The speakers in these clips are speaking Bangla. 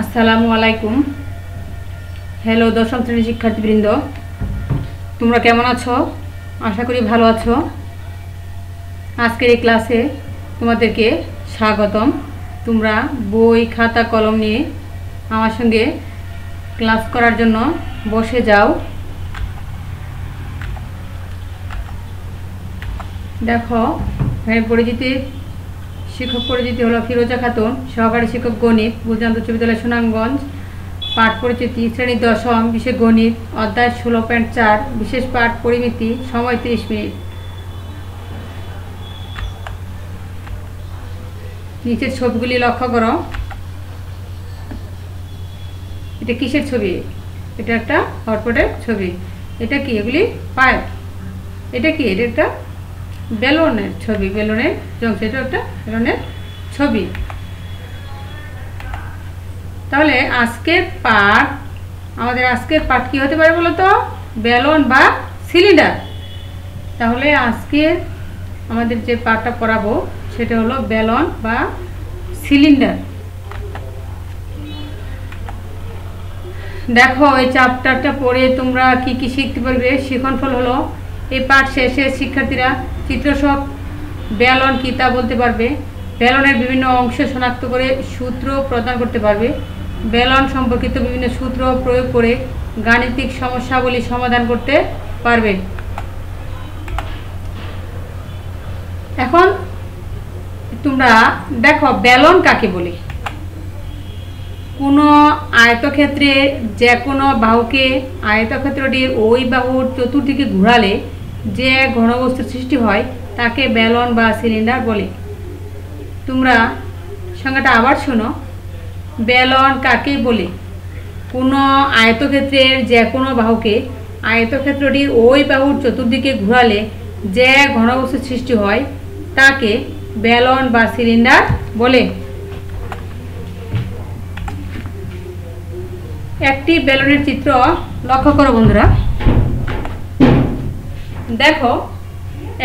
আসসালামু আলাইকুম। হ্যালো দশম শ্রেণীর শিক্ষার্থীবৃন্দ, তোমরা কেমন আছো? আশা করি ভালো আছো। আজকের এই ক্লাসে তোমাদেরকে স্বাগতম। তোমরা বই খাতা কলম নিয়ে আমার সঙ্গে ক্লাস করার জন্য বসে যাও। দেখো, পরিচিতি শিক্ষক পরিচিতি হলো ফিরোজা খাতুন, সহকারী শিক্ষক গণিত, গুলজান উচ্চ বিদ্যালয় সুনামগঞ্জ। পাঠ পরিচিতি শ্রেণী দশম, বিষয় গণিত, অধ্যায় 16.4, বিশেষ পাঠ পরিমিতি, সময় 30 মিনিট। নিচের ছবিগুলি লক্ষ্য করো। এটা কিসের ছবি? এটা একটা হটপটের ছবি। এটা কি? এগুলি পাইপ। এটা কি? এটা একটা বেলুনের ছবি, বেলুনের জংশ। এটা একটা বেলুনের ছবি। তাহলে আমাদের আজকের পাঠ কি হতে পারে বলো তো? বেলুন বা সিলিন্ডার। তাহলে আজকে আমাদের যে পাঠটা পড়াবো সেটা হলো বেলুন বা সিলিন্ডার। দেখো, এই চ্যাপ্টারটা পড়ে তোমরা কি কি শিখতে পারবে। শিক্ষণফল হলো, এই পাঠ শেষে শিক্ষার্থীরা চিত্রসহ বেলুন কি তা বলতে পারবে, বেলুনের বিভিন্ন অংশ শনাক্ত করে সূত্র প্রদান করতে পারবে, বেলুন সম্পর্কিত বিভিন্ন সূত্র প্রয়োগ করে গাণিতিক সমস্যাগুলি সমাধান করতে পারবে। এখন তোমরা দেখো, বেলুন কাকে বলে। কোনো আয়তক্ষেত্রে যে কোনো বাহুকে আয়তক্ষেত্রটির ওই বাহুর চতুর্দিকে ঘোরালে যে ঘনবস্তুর সৃষ্টি হয় তাকে বেলুন বা সিলিন্ডার বলে। তোমরা সংজ্ঞাটা আবার শোনো। বেলুন কাকে বলে? কোনো আয়তক্ষেত্রের যে কোনো বাহুকে আয়তক্ষেত্রটির ওই বাহুর চতুর্দিকে ঘোরালে যে ঘনবস্তুর সৃষ্টি হয় তাকে বেলুন বা সিলিন্ডার বলে। একটি বেলুনের চিত্র লক্ষ্য করো বন্ধুরা। দেখো,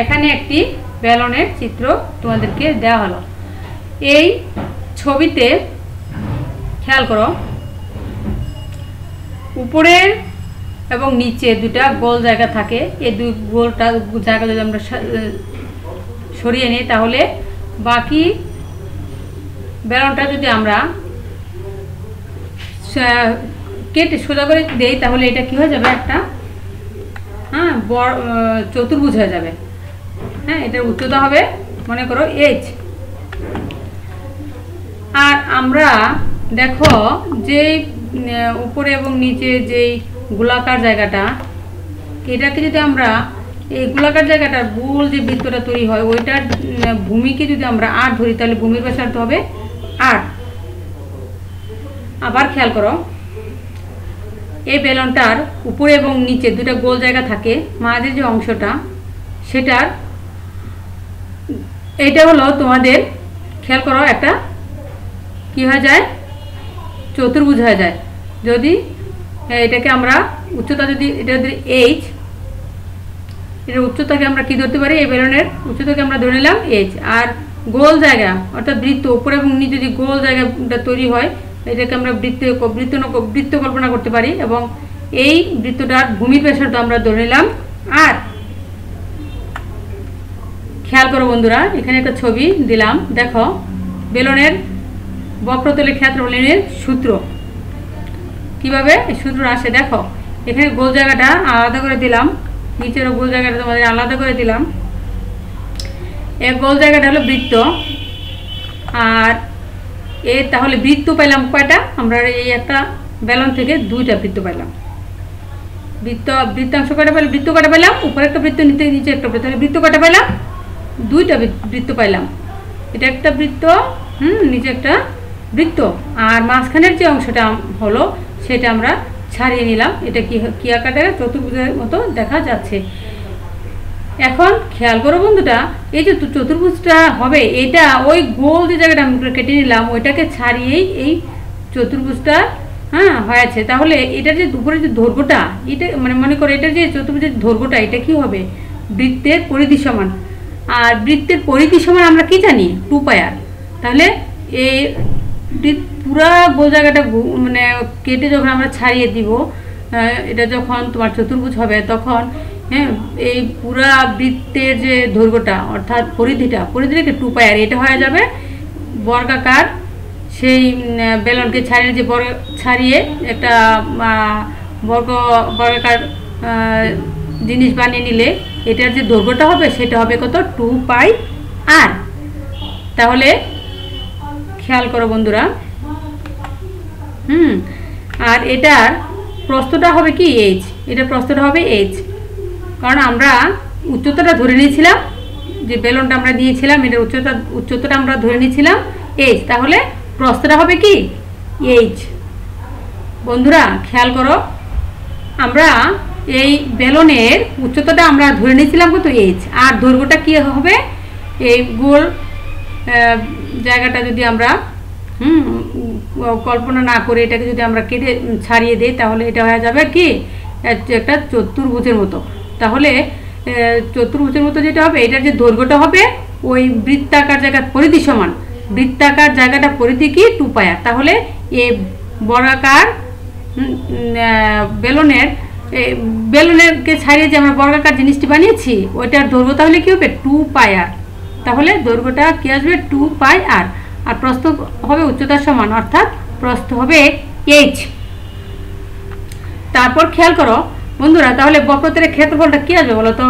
এখানে একটি বেলুনের চিত্র তোমাদেরকে দেওয়া হলো। এই ছবিতে খেয়াল করো, উপরের এবং নিচে দুটা গোল জায়গা থাকে। এই দুই গোলটা জায়গা যদি আমরা সরিয়ে নিই তাহলে বাকি বেলুনটা যদি আমরা কেটে সোজা করে দেই তাহলে এটা কি হয়ে যাবে? একটা বড় চতুর্ভুজ হয়ে যাবে। এটার উচ্চতা হবে মনে করো h। আর আমরা দেখো, যে উপরে এবং নিচে যেই গোলাকার জায়গাটা, এটাকে যদি আমরা এই গোলাকার জায়গাটার গোল যে বৃত্তটা তৈরি হয় ওইটার ভূমিকে যদি আমরা 8 ধরি তাহলে ভূমির ব্যাসার্ধ হবে 8। আবার খেয়াল করো, এই বেলুনটার উপরে এবং নিচে দুটো গোল জায়গা থাকে, মাঝের যে অংশটা সেটার এটা হলো তোমাদের খেয়াল করো একটা কি হয়ে যায়? চতুর্ভুজ হয়ে যায়। যদি এটাকে আমরা উচ্চতা যদি এটা যদি h, এটার উচ্চতাকে আমরা কি ধরতে পারি? এই বেলুনের উচ্চতাকে আমরা ধরে নিলাম h। আর গোল জায়গা অর্থাৎ বৃত্ত, উপরে এবং নিচে যদি গোল জায়গাটা তৈরি হয় এটাকে আমরা বৃত্ত কল্পনা করতে পারি। এবং এই বৃত্তটার ভূমির ব্যাসার্ধ আমরা ধরে নিলাম আর। খেয়াল করো বন্ধুরা, এখানে একটা ছবি দিলাম। দেখো, বেলুনের বক্রতলের ক্ষেত্রফলের সূত্র কিভাবে এই সূত্র আসে। দেখো, এখানে গোল জায়গাটা আলাদা করে দিলাম, নিচেরও গোল জায়গাটা তোমাদের আলাদা করে দিলাম। এই গোল জায়গাটা হলো বৃত্ত। আর তাহলে বৃত্ত পাইলাম কয়টা? আমরা এই একটা বেলুন থেকে দুইটা বৃত্ত পাইলাম। বৃত্তাংশ কয়টা পাইলাম? বৃত্ত কয়টা পাইলাম? উপরে একটা বৃত্ত, নিচে একটা বৃত্ত। বৃত্ত কয়টা পাইলাম? দুইটা বৃত্ত পাইলাম। এটা একটা বৃত্ত, নিচে একটা বৃত্ত। আর মাঝখানের যে অংশটা হলো সেটা আমরা ছাড়িয়ে নিলাম। এটা কি আকার দেখা? চতুর্ভুজের মতো দেখা যাচ্ছে। এখন খেয়াল করো বন্ধুটা, এই যে চতুর্ভুজটা হবে এটা ওই গোল যে জায়গাটা আমরা কেটে নিলাম ওইটাকে ছাড়িয়েই এই চতুর্ভুজটা হয়েছে। তাহলে এটার যে উপরে যে দৈর্ঘ্যটা, এটা মানে মনে করো এটার যে চতুর্ভুজের দৈর্ঘ্যটা এটা কি হবে? বৃত্তের পরিধি সমান। আর বৃত্তের পরিধি সমান আমরা কি জানি? 2πr। তাহলে এই পুরা গোল জায়গাটা মানে কেটে যখন আমরা ছাড়িয়ে দিব, এটা যখন তোমার চতুর্ভুজ হবে তখন হ্যাঁ এই পুরা বৃত্তের যে দৈর্ঘ্যটা অর্থাৎ পরিধিটাকে 2 পাই আর এটা হয়ে যাবে বর্গাকার সেই বেলনকে ছাড়িয়ে একটা বর্গাকার জিনিস বানিয়ে নিলে এটার যে দৈর্ঘ্যটা হবে সেটা হবে কত 2 পাই আর। তাহলে খেয়াল করো বন্ধুরা, আর এটার প্রস্থটা হবে কি h, এটা প্রস্থটা হবে h, কারণ আমরা উচ্চতাটা ধরে নিয়েছিলাম যে বেলনটা আমরা দিয়েছিলাম এটার উচ্চতাটা আমরা ধরে নিয়েছিলাম h, তাহলে প্রস্থটা হবে কি h। বন্ধুরা খেয়াল করো, আমরা এই বেলনের উচ্চতাটা আমরা ধরে নিয়েছিলাম কত h, আর দৈর্ঘ্যটা কি হবে এই গোল জায়গাটা যদি আমরা কল্পনা না করে এটাকে যদি আমরা কেটে ছাড়িয়ে দিই তাহলে এটা হয়ে যাবে কি একটা চতুর্ভুজের মতো। তাহলে চতুর্ভুজের মতো যেটা হবে এটার যে দৈর্ঘ্যটা হবে ওই বৃত্তাকার জায়গার পরিধি সমান, বৃত্তাকার জায়গাটা পরিধি কি 2 পাই আর। তাহলে এই বর্গাকার বেলনেরকে ছাড়িয়ে যে আমরা বর্গাকার জিনিসটি বানিয়েছি ওইটার দৈর্ঘ্য তাহলে কি হবে 2 পাই আর। তাহলে দৈর্ঘ্যটা কি আসবে 2 পাই আর, আর প্রস্থ হবে উচ্চতার সমান অর্থাৎ প্রস্থ হবে h। তারপর খেয়াল করো বন্ধুরা, তাহলে বক্রতলের ক্ষেত্রফলটা কি আসবে বলো তো?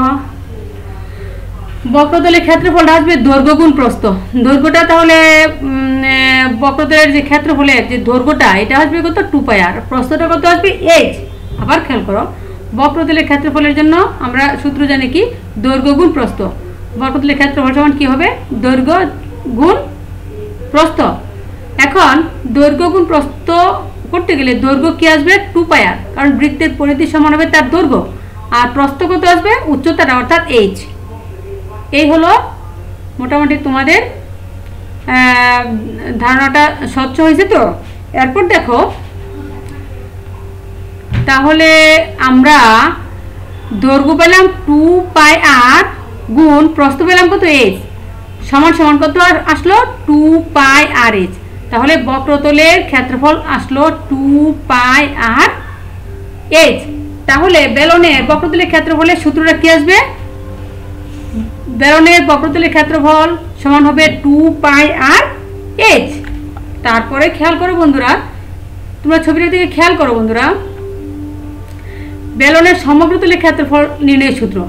বক্রতলের ক্ষেত্রফলটা আসবে দৈর্ঘ্য গুণ প্রস্থ। দৈর্ঘ্যটা তাহলে বক্রতলের যে ক্ষেত্রফলের যে দৈর্ঘ্যটা এটা আসবে কত 2 পাই আর, প্রস্থটা কত আসবে h। আবার খেয়াল করো, বক্রতলের ক্ষেত্রফলের জন্য আমরা সূত্র জানি কি দৈর্ঘ্য গুণ প্রস্থ। বক্রতলের ক্ষেত্রফল সমান কি হবে দৈর্ঘ্য গুণ প্রস্থ। এখন দৈর্ঘ্য গুণ প্রস্থ করতে গেলে দৈর্ঘ্য কি আসবে 2 পাই আর, কারণ বৃত্তের পরিধি সমান হবে তার দৈর্ঘ্য, আর প্রস্থ কত আসবে উচ্চতাটা অর্থাৎ h। এই হলো মোটামুটি তোমাদের ধারণাটা স্বচ্ছ হয়েছে তো। এরপর দেখো, তাহলে আমরা দৈর্ঘ্য পেলাম 2 পাই আর গুণ প্রস্থ পেলাম কত h, সমান সমান কত আসলো 2 পাই আর h। তাহলে বক্রতলের ক্ষেত্রফল আসলো 2 পাই আর h। তাহলে বেলনের বক্রতলের ক্ষেত্রফলের সূত্রটা কি আসবে? বেলনের বক্রতলের ক্ষেত্রফল সমান হবে 2 পাই আর h। তারপরে খেয়াল করো বন্ধুরা, তোমরা ছবিটা থেকে খেয়াল করো বন্ধুরা, বেলনের সমগ্রতলের ক্ষেত্রফল নির্ণয়ের সূত্র।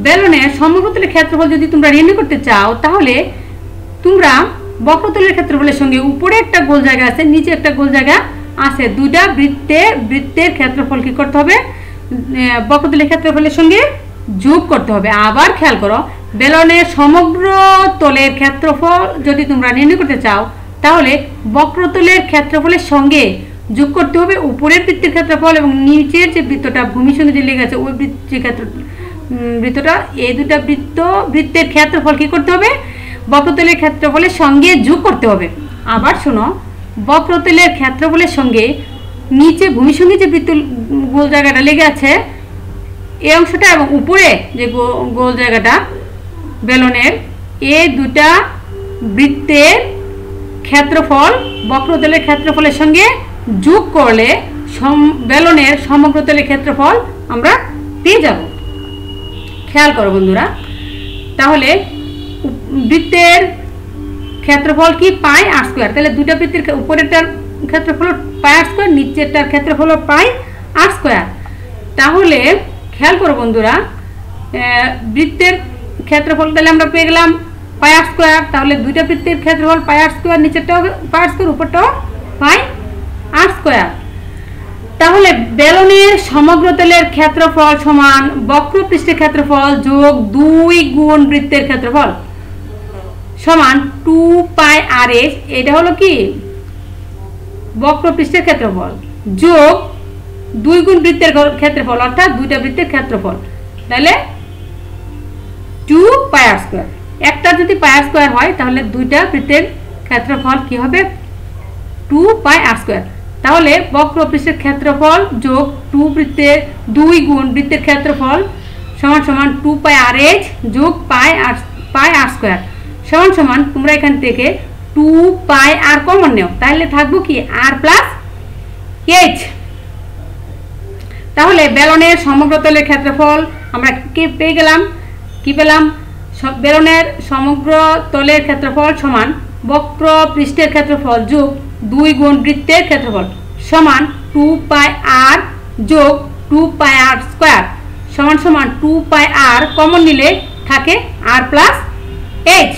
বেলনের সমগ্রতলের ক্ষেত্রফল যদি তোমরা নির্ণয় করতে চাও তাহলে তোমরা বক্রতলের ক্ষেত্রফলের সঙ্গে উপরে একটা গোল জায়গা আছে নিচে একটা গোল জায়গা আছে, দুইটা বৃত্তের ক্ষেত্রফল কি করতে হবে বক্রতলের ক্ষেত্রফলের সঙ্গে যোগ করতে হবে। আবার খেয়াল করো, বেলনের সমগ্র তলের ক্ষেত্রফল যদি তোমরা নির্ণয় করতে চাও তাহলে বক্রতলের ক্ষেত্রফলের সঙ্গে যোগ করতে হবে উপরের বৃত্তের ক্ষেত্রফল এবং নিচের যে বৃত্তটা ভূমির সঙ্গে যে লেগে আছে ওই বৃত্তটা, এই দুটা বৃত্তের ক্ষেত্রফল কি করতে হবে বক্রতলের ক্ষেত্রফলের সঙ্গে যোগ করতে হবে। আবার শোনো, বক্রতলের ক্ষেত্রফলের সঙ্গে নিচে ভূমির সঙ্গে যে বৃত্ত গোল জায়গাটা লেগে আছে এই অংশটা এবং উপরে যে গোল জায়গাটা বেলনের, এই দুটা বৃত্তের ক্ষেত্রফল বক্রতলের ক্ষেত্রফলের সঙ্গে যোগ করলে বেলনের সমগ্রতলের ক্ষেত্রফল আমরা পেয়ে যাব। খেয়াল করো বন্ধুরা, তাহলে বৃত্তের ক্ষেত্রফল কি পাই আর স্কোয়ার। তাহলে দুটা বৃত্তের উপরেরটার ক্ষেত্রফল পাই আর স্কোয়ার, নিচেরটার ক্ষেত্রফল পাই আর স্কোয়ার। তাহলে খেয়াল করো বন্ধুরা, বৃত্তের ক্ষেত্রফল তাহলে আমরা পেয়ে গেলাম পাই আর স্কোয়ার। তাহলে দুইটা বৃত্তের ক্ষেত্রফল পাই আর স্কোয়ার, নিচেরটাও পাই আর স্কোয়ার, উপরটাও পাই আর স্কোয়ার। তাহলে বেলনের সমগ্রতলের ক্ষেত্রফল সমান বক্রপৃষ্ঠের ক্ষেত্রফল যোগ 2 গুণ বৃত্তের ক্ষেত্রফল সমান 2 পাই আর h। এটা হলো কি বক্রপৃষ্ঠের ক্ষেত্রফল যোগ 2 গুণ বৃত্তের ক্ষেত্রফল অর্থাৎ দুইটা বৃত্তের ক্ষেত্রফল, তাহলে 2 পাই আর স্কোয়ার। একটা যদি পাই আর স্কোয়ার হয় তাহলে দুইটা বৃত্তের ক্ষেত্রফল কি হবে 2 পাই আর স্কোয়ার। তাহলে বক্রপৃষ্ঠের ক্ষেত্রফল যোগ 2 গুণ বৃত্তের ক্ষেত্রফল সমান সমান 2 পাই আর h যোগ পাই আর স্কোয়ার সমান সমান তোমরা এখান থেকে টু পাই আর কমন নেও, তাহলে থাকবো কি আর প্লাস এইচ। তাহলে বেলনের সমগ্র তলের ক্ষেত্রফল আমরা কি পেয়ে গেলাম, কি পেলাম, বেলনের সমগ্র তলের ক্ষেত্রফল সমান বক্র পৃষ্ঠের ক্ষেত্রফল যোগ 2 গুণ বৃত্তের ক্ষেত্রফল সমান 2 পাই আর যোগ 2 পাই আর স্কয়ার সমান সমান 2 পাই আর কমন নিলে থাকে আর প্লাস এইচ।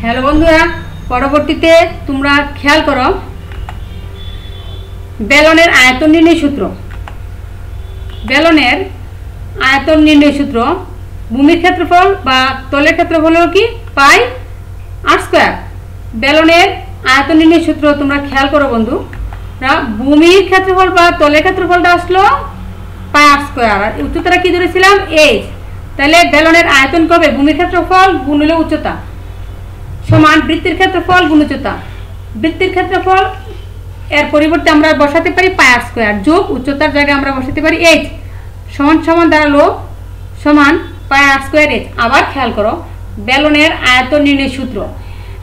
হ্যালো বন্ধুরা, পরবর্তীতে তোমরা খেয়াল করো বেলনের আয়তন নির্ণয় সূত্র। বেলনের আয়তন নির্ণয় সূত্র ভূমির ক্ষেত্রফল বা তলের ক্ষেত্রফল হলো কি পাই আর স্কয়ার। বেলনের আয়তন নির্ণয় সূত্র তোমরা খেয়াল করো বন্ধু, ভূমির ক্ষেত্রফল বা তলের ক্ষেত্রফলটা আসলো পাই আর স্কয়ার আর উচ্চতাটা কি ধরেছিলাম এইচ। তাহলে বেলনের আয়তন কবে ভূমির ক্ষেত্রফল গুণ হলো উচ্চতা সমান বৃত্তের ক্ষেত্রফল গুণ উচ্চতা। বৃত্তের ক্ষেত্রফল এর পরিবর্তে আমরা বসাতে পারি পাই আর স্কয়ার যোগ উচ্চতার জায়গায় আমরা বসাতে পারি এইচ সমান সমান দাঁড়ালো সমান পাই আর স্কয়ার এইচ। আবার খেয়াল করো বেলনের আয়তন নির্ণয় সূত্র,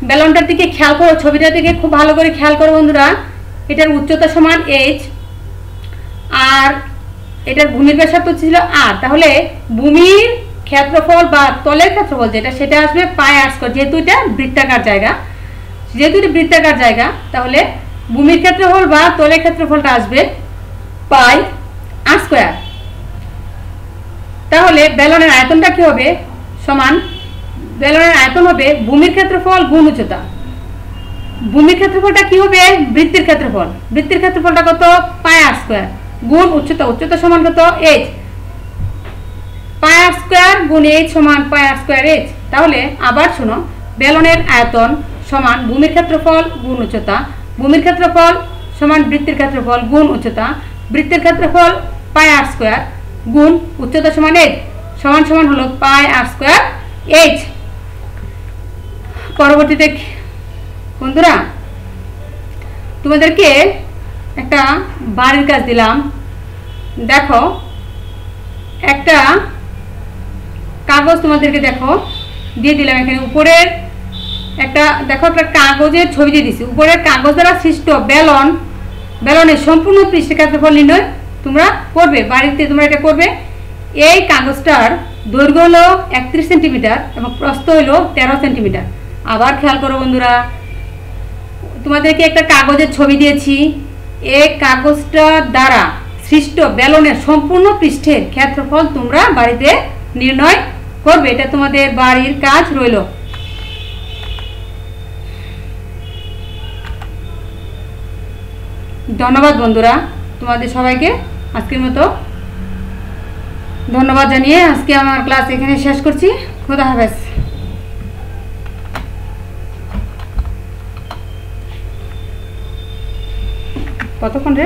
বেলনটার দিকে খেয়াল করো, ছবিটা দিকে খুব ভালো করে খেয়াল করো বন্ধুরা। এটার উচ্চতা সমান এইচ আর এটার ভূমির ব্যাসার্ধ ছিল আর, তাহলে ভূমির ক্ষেত্রফল বা তলের ক্ষেত্রফল যেটা সেটা আসবে পাই আর স্কয়ার। যেহেতু এটা বৃত্তাকার জায়গা তাহলে ভূমির ক্ষেত্রফল বা তলের ক্ষেত্রফলটা আসবে পাই আর স্কয়ার। তাহলে বেলনের আয়তনটা কি হবে সমান বেলনের আয়তন হবে ভূমির ক্ষেত্রফল গুণ উচ্চতা। ভূমির ক্ষেত্রফলটা কি হবে বৃত্তের ক্ষেত্রফল, বৃত্তের ক্ষেত্রফলটা কত পাই আর স্কয়ার গুণ উচ্চতা, উচ্চতা সমান কত এইচ, পাই আর স্কয়ার গুণ এইচ সমান পাই আর স্কয়ার এইচ। তাহলে আবার শোনো বেলনের আয়তন সমান ভূমির ক্ষেত্রফল গুণ উচ্চতা, ভূমির ক্ষেত্রফল সমান বৃত্তের ক্ষেত্রফল গুণ উচ্চতা, বৃত্তের ক্ষেত্রফল পাই আর স্কয়ার গুণ উচ্চতা সমান এইচ সমান সমান হলো পাই আর স্কয়ার এইচ। পরবর্তীতে বন্ধুরা তোমাদেরকে একটা বাড়ির কাজ দিলাম। দেখো একটা কাগজ তোমাদেরকে দিয়ে দিলাম, এখানে উপরের একটা একটা কাগজের ছবি দিয়ে দিছি। উপরের কাগজ দ্বারা সৃষ্ট বেলনের সম্পূর্ণ পৃষ্ঠের ক্ষেত্রফল নির্ণয় তোমরা করবে, বাড়িতে তোমরা এটা করবে। এই কাগজটার দৈর্ঘ্য হলো 31 সেন্টিমিটার এবং প্রস্থ হলো 13 সেন্টিমিটার। আবার খেয়াল করো বন্ধুরা, তোমাদেরকে একটা কাগজের ছবি দিয়েছি, এই কাগজটার দ্বারা সৃষ্ট বেলনের সম্পূর্ণ পৃষ্ঠের ক্ষেত্রফল তোমরা বাড়িতে নির্ণয় করবে। এটা তোমাদের বাড়ির কাজ রইল। ধন্যবাদ বন্ধুরা, তোমাদের সবাইকে আজকের মতো ধন্যবাদ জানিয়ে আজকে আমার ক্লাস এখানে শেষ করছি। খোদা হাফেজ। কতক্ষণ রে?